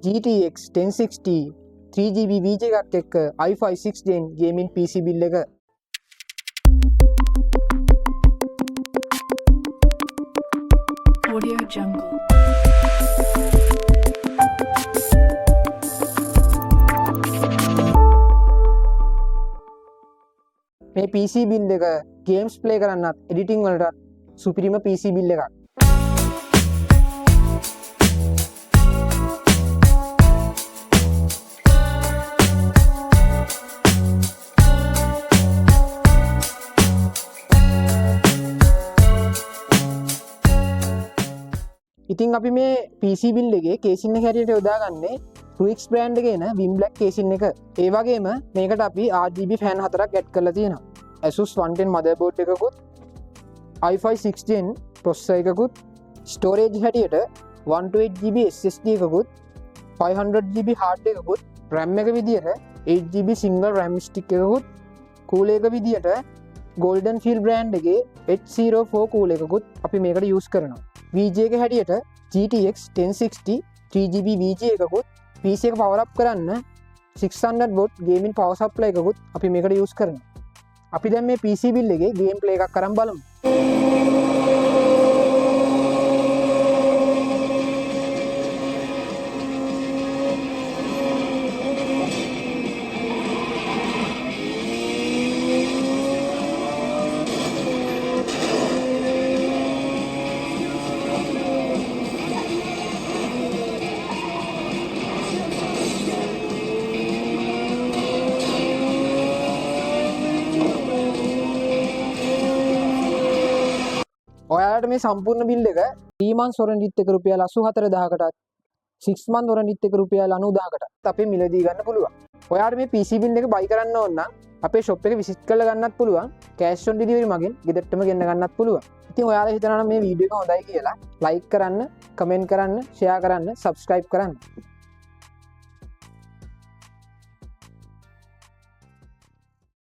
GTX 1060 3GB VGA එකක් එක්ක i5 6th Gen gaming PC build එක. Audio Jungle. මේ PC build එක games play කරන්නත් editing වලට සුපිරිම PC build එකක්. ඉතින් අපි මේ PC build එකේ casing එක හැටියට යොදාගන්නේ Ruix brand එකේ එන Vim Black casing එක. ඒ වගේම මේකට අපි RGB fan 4ක් add කරලා තියෙනවා. Asus 110 motherboard එකකුත් i5 6th Gen processor එකකුත් storage හැටියට 128GB SSD එකකුත් 500GB hard එකකුත් RAM එක විදියට 8GB single RAM stick එකකුත් cooler එක විදියට Golden Field brand එකේ H04 cooler එකකුත් අපි මේකට use කරනවා. VGA එක හැටියට GTX 1060 3GB VGA එකකුත් PC එක power up කරන්න 600W gaming power supply එකකුත් අපි මේකට use කරනවා. අපි දැන් මේ PC build එකේ game play එකක් කරන් බලමු. ඔයාලට මේ සම්පූර්ණ බිල් එක 3 months warranty එක රුපියල් 84000කටත් 6 months warranty එක රුපියල් 90000කටත් අපේ මිලදී ගන්න පුළුවන්. ඔයාලට මේ PC build එක buy කරන්න ඕන නම් අපේ shop එක visit කරලා ගන්නත් පුළුවන්. cash on delivery මගින් ගෙදරටම ගෙන්න ගන්නත් පුළුවන්. ඉතින් ඔයාලා හිතනවා නම් මේ වීඩියෝ එක හොඳයි කියලා like කරන්න, comment කරන්න, share කරන්න, subscribe කරන්න.